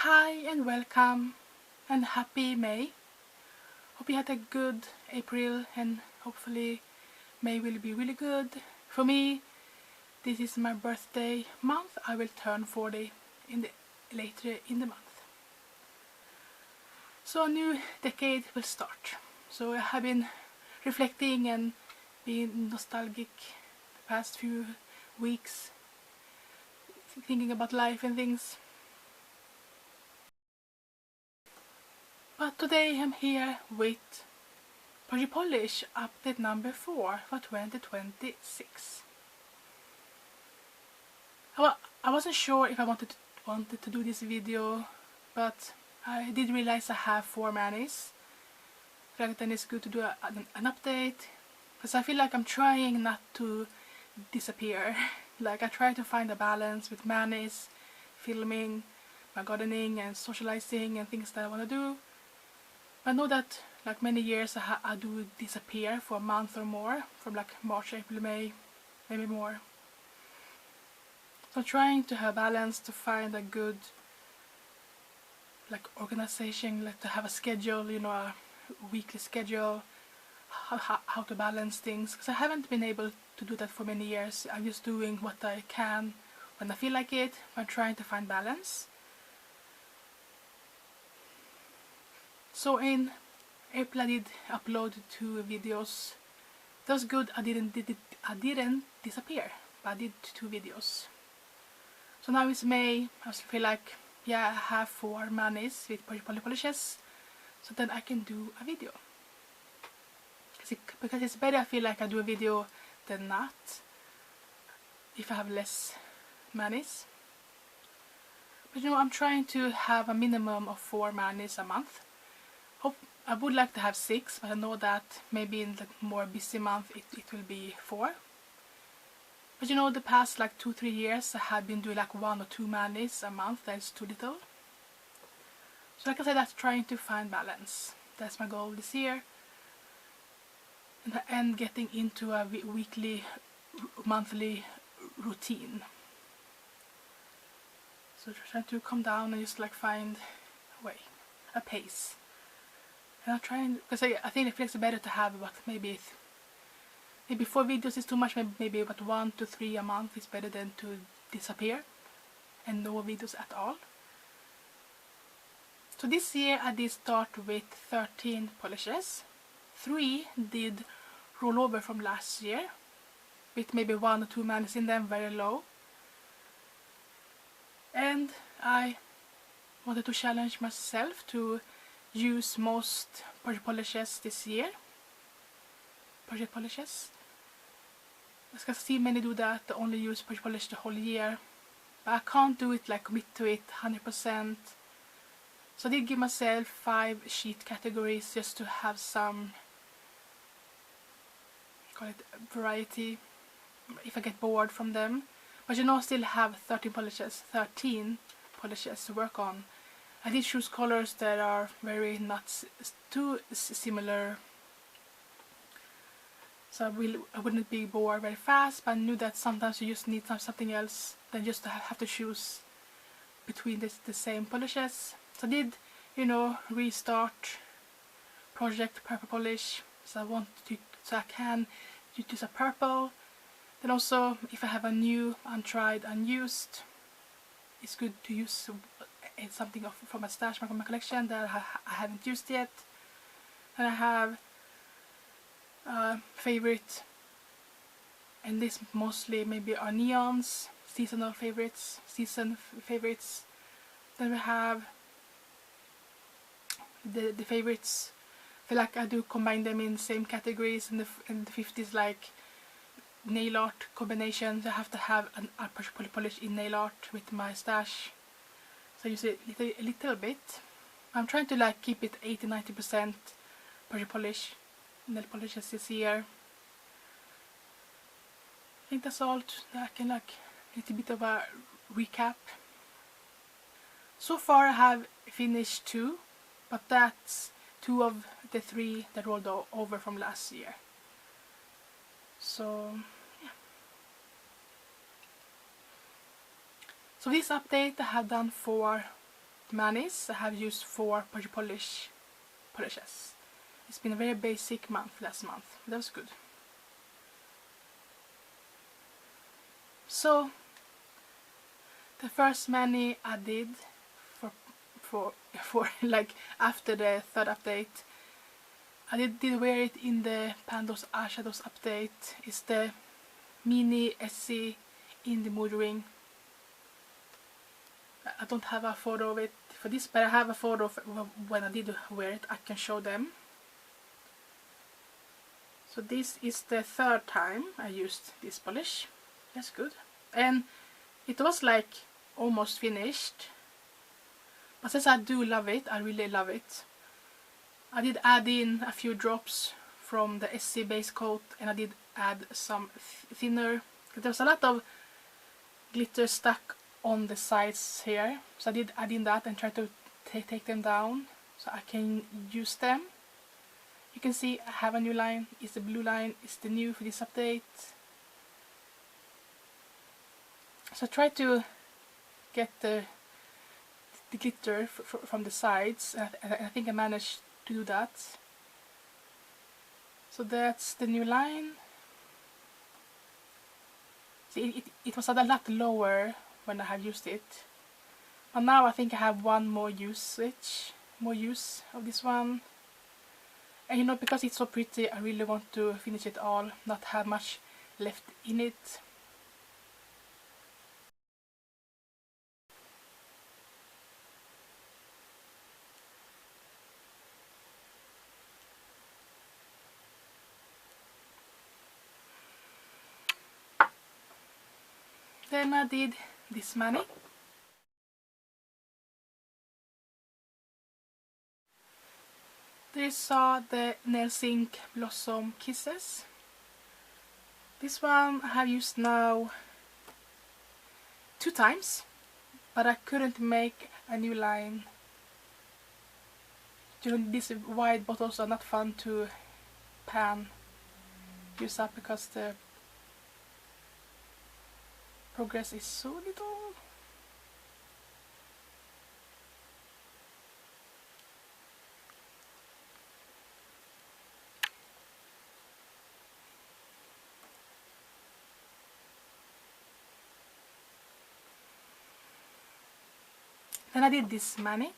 Hi and welcome and happy May. Hope you had a good April and hopefully May will be really good. For me, this is my birthday month. I will turn 40 later in the month. So a new decade will start. So I have been reflecting and being nostalgic the past few weeks, thinking about life and things. But today I'm here with Project Polish update number 4 for 2026. I wasn't sure if I wanted to do this video, but I did realize I have 4 manis. I feel like then it's good to do an update, because I feel like I'm trying not to disappear. Like I try to find a balance with manis, filming, my gardening and socializing and things that I want to do. I know that like many years I do disappear for a month or more, from like March, April, May, maybe more. So I'm trying to have balance, to find a good like organization, like to have a schedule, you know, a weekly schedule, how to balance things, because I haven't been able to do that for many years. I'm just doing what I can when I feel like it. I'm trying to find balance. So in April I did upload 2 videos. That was good. I didn't disappear, but I did 2 videos. So now it's May. I feel like, yeah, I have 4 manis with polishes, so then I can do a video. Because it's better, I feel like I do a video than not, if I have less manis. But you know, I'm trying to have a minimum of 4 manis a month. I would like to have 6, but I know that maybe in the more busy month it will be 4. But you know, the past like 2-3 years I have been doing like 1 or 2 manis a month. That's too little. So like I said, I'm trying to find balance. That's my goal this year. And getting into a weekly, monthly routine. So trying to calm down and just like find a way, a pace. And I'm trying, because I think it feels better to have about maybe 4 videos is too much, maybe about 1 to 3 a month is better than to disappear and no videos at all. So this year I did start with 13 polishes. 3 did roll over from last year, with maybe 1 or 2 manis in them, very low. And I wanted to challenge myself to use most project polishes this year. Project polishes. I can see many do that, they only use project polish the whole year. But I can't do it, like commit to it 100%. So I did give myself 5 sheet categories just to have some, call it variety, if I get bored from them. But you know, I still have 13 polishes to work on. I did choose colors that are very not too similar, so I wouldn't be bored very fast, but I knew that sometimes you just need something else than just to have to choose between the same polishes. So I did, you know, restart project purple polish, so I can use a purple. Then also, if I have a new, untried, unused, it's good to use something from my stash, from my collection that I haven't used yet. And I have favorite, and this mostly maybe are neons, seasonal favorites, Then we have the favorites. I feel like I do combine them in same categories. In the 50s, like nail art combinations. I have to have a polish in nail art with my stash. So I use it a little bit. I'm trying to like keep it 80-90% project polish, nail polishes this year. I think that's all. I can like a little bit of a recap. So far I have finished 2, but that's 2 of the 3 that rolled over from last year. So yeah. So this update I have done for manis, I have used 4 polishes. It's been a very basic month last month. That was good. So the first mani I did for like after the 3rd update, I did wear it in the Pando's Eyeshadows update. It's the mini Essie in the mood ring. I don't have a photo of it for this, but I have a photo of when I did wear it. I can show them. So this is the 3rd time I used this polish. That's good. And it was like almost finished. But since I do love it, I really love it. I did add in a few drops from the Essie base coat, and I did add some thinner. There was a lot of glitter stuck on the sides here, so I did add in that and try to take them down so I can use them. You can see I have a new line. It's the blue line. It's the new for this update. So I try to get the glitter from the sides, and I think I managed to do that. So that's the new line. See, it was a lot lower when I have used it, but now I think I have one more use of this one. And you know, because it's so pretty, I really want to finish it all, not have much left in it. Then I did this mani. These are the Nails Inc Blossom Kisses. This one I have used now 2 times, but I couldn't make a new line. You know, these wide bottles are not fun to use up because the progress is so little. Then I did this mani.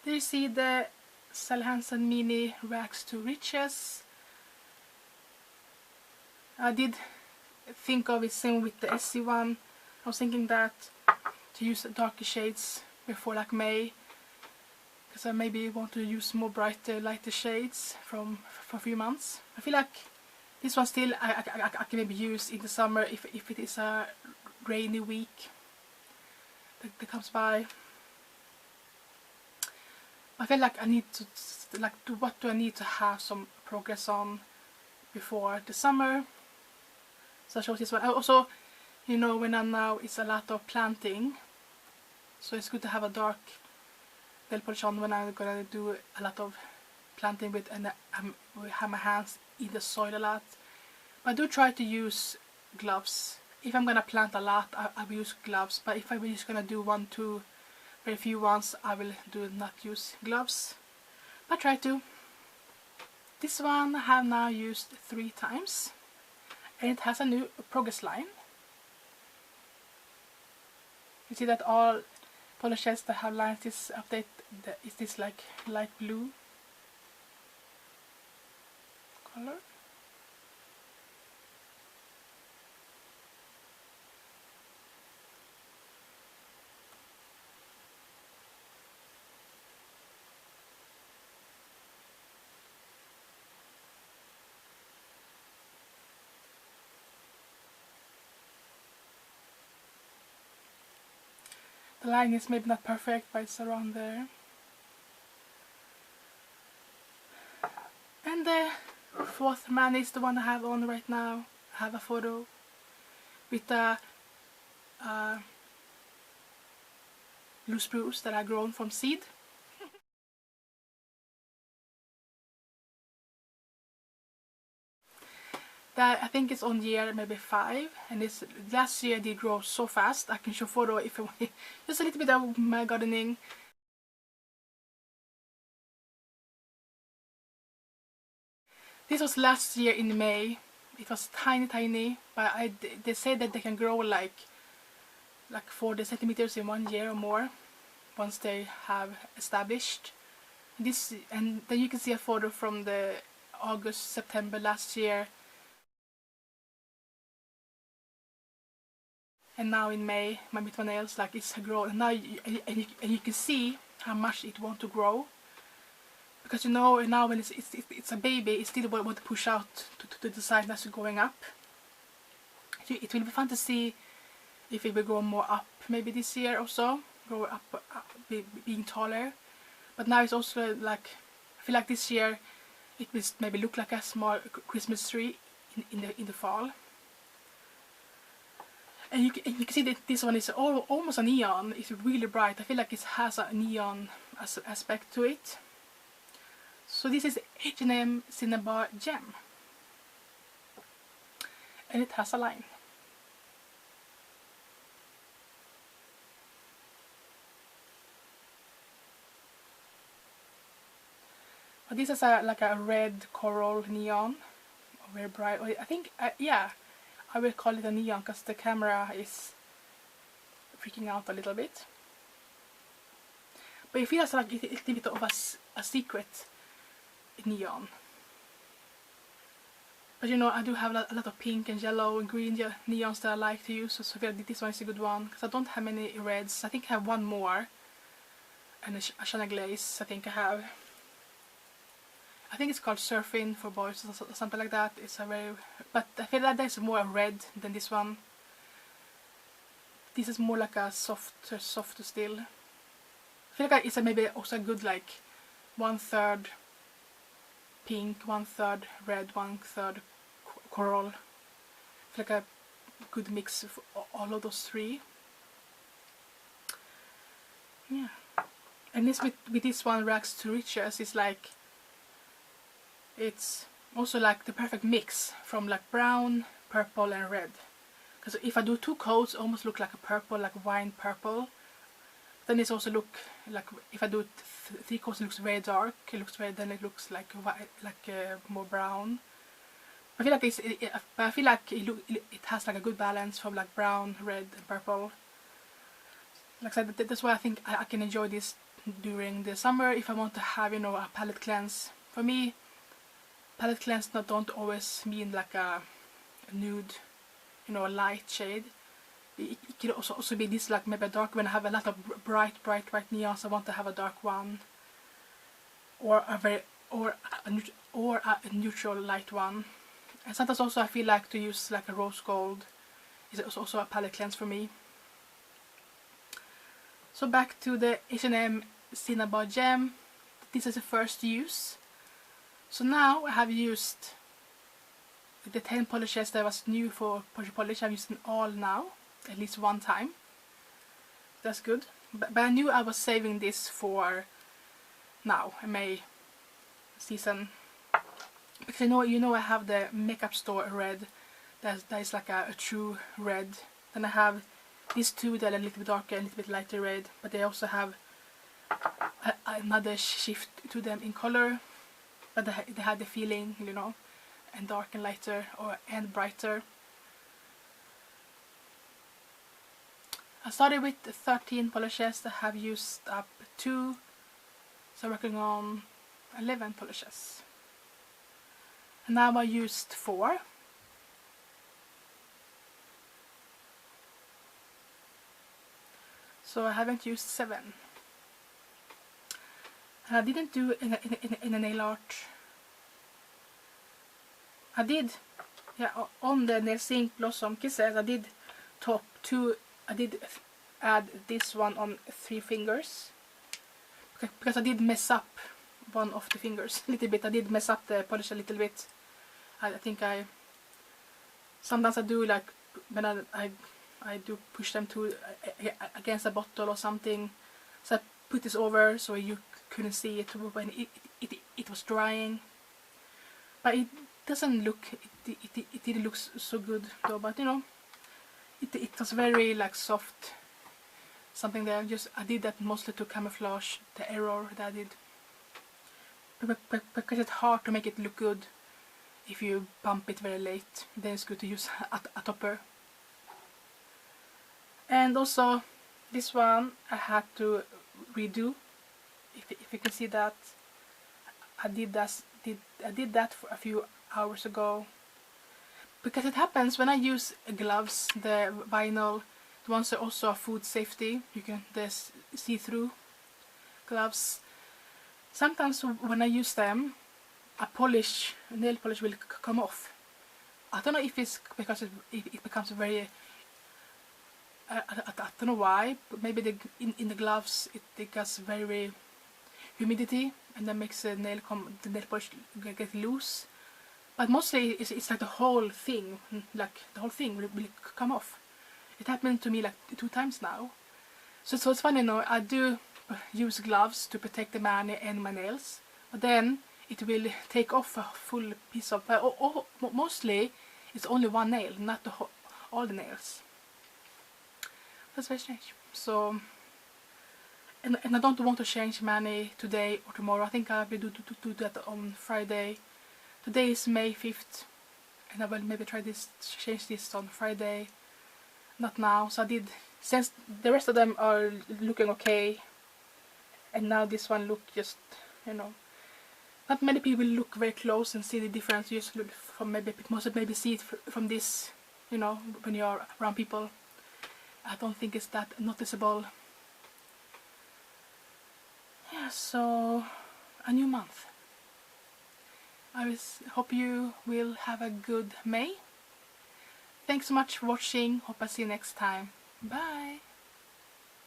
There you see the Sally Hansen Mini Rags to Riches. I did think of it same with the Essie one. I was thinking that to use darker shades before like May, because I maybe want to use more brighter, lighter shades for a few months. I feel like this one still I can maybe use in the summer if it is a rainy week that comes by. I feel like I need to what do I need to have some progress on before the summer. So I chose this one. Also, you know, when I'm now, it's a lot of planting, so it's good to have a dark nail polish on when I'm gonna do a lot of planting with, and I have my hands in the soil a lot. But I do try to use gloves. If I'm gonna plant a lot, I will use gloves. But if I'm just gonna do 1, 2, very few ones, I will not use gloves. But try to. This one I have now used 3 times, and it has a new progress line. You see that all polishes that have lines this update is this like light blue color. The line is maybe not perfect, but it's around there. And the 4th mani is the one I have on right now. I have a photo with a blue spruce that I grown from seed. that I think it's on year maybe 5, and this last year did grow so fast. I can show photo if you want. Just a little bit of my gardening. This was last year in May. It was tiny, but they say that they can grow like 40 centimeters in 1 year or more once they have established this. And then you can see a photo from the August, September last year, and now in May my nails like it's grown, and now you can see how much it wants to grow, because you know now when it's a baby, it still want to push out to the side as it's going up. It will be fun to see if it will grow more up maybe this year or so, grow up, being taller. But now it's also like, I feel like this year it will maybe look like a small Christmas tree in the fall. And you can see that this one is almost a neon. It's really bright. I feel like it has a neon aspect to it. So this is H&M Cinnabar Gem, and it has a line. But this is like a red coral neon, very bright. I think, yeah, I will call it a neon because the camera is freaking out a little bit. But it feels like it's a little bit of a secret neon. But you know, I do have a lot of pink and yellow and green neons that I like to use, so this one is a good one, because I don't have many reds. I think I have one more, and a Chanel Glaze I think I have. I think it's called Surfing for Boys or something like that. It's a very, but I feel like there's more red than this one. This is more like a softer still. I feel like it's maybe also a good like 1/3 pink, 1/3 red, 1/3 coral. I feel like a good mix of all of those three. Yeah, and this with this one, Rags to Riches, is like, it's also like the perfect mix from like brown, purple and red. Because if I do 2 coats, it almost look like a purple, like wine purple. Then it's also look like, if I do 3 coats, it looks very dark. It looks very, then it looks like more brown. I feel like it has like a good balance from like brown, red and purple. Like I said, that's why I think I can enjoy this during the summer if I want to have, you know, a palette cleanse. For me, palette cleanse don't always mean like a nude, you know, a light shade. It could also be this, like maybe a dark, when I have a lot of bright neons, I want to have a dark one, or a neutral light one. And sometimes also I feel like to use like a rose gold is also a palette cleanse for me. So back to the H&M Cinnabar Gem. This is the first use. So now I have used the 10 polishes that was new for Porsche Polish. I've used them all now, at least one time. That's good. But I knew I was saving this for now, May season. Because you know I have the makeup store red. That is like a true red. Then I have these two that are a little bit darker and a little bit lighter red. But they also have another shift to them in color. But they had the feeling, you know, and dark and lighter and brighter. I started with 13 polishes. I have used up 2, so I'm working on 11 polishes. And now I used 4. So I haven't used 7. And I didn't do in a nail art. I did, yeah, on the Nails Inc Blossom Kisses, I did top 2. I did add this one on 3 fingers. Because I did mess up one of the fingers a little bit. I did mess up the polish a little bit. I think sometimes I do like when I do push them to against a bottle or something. So I put this over so you couldn't see it when it was drying. But doesn't look, it didn't look so good though, but you know, it was very like soft, something there. I did that mostly to camouflage the error that I did, because it's hard to make it look good if you bump it very late. Then it's good to use a topper. And also this one I had to redo. If you can see that, I did that for a few hours ago, because it happens when I use gloves, the vinyl, the ones are also food safety, you can just see through gloves. Sometimes when I use them, nail polish will come off. I don't know if it's because it becomes very, I don't know why, but maybe in the gloves it gets very humidity, and that makes the nail polish get loose. But mostly it's like the whole thing will come off. It happened to me like 2 times now. So it's funny, you know, I do use gloves to protect the mani and my nails, but then it will take off a full piece of, mostly it's only one nail, not all the nails. That's very strange. So, and I don't want to change mani today or tomorrow. I think I will do that on Friday. Today is May 5th, and I will maybe change this on Friday. Not now. So I did, since the rest of them are looking okay, and now this one look just, you know, not many people look very close and see the difference. You just look from maybe see it from this, you know, when you are around people. I don't think it's that noticeable. Yeah, so a new month. I hope you will have a good May. Thanks so much for watching. Hope I see you next time. Bye!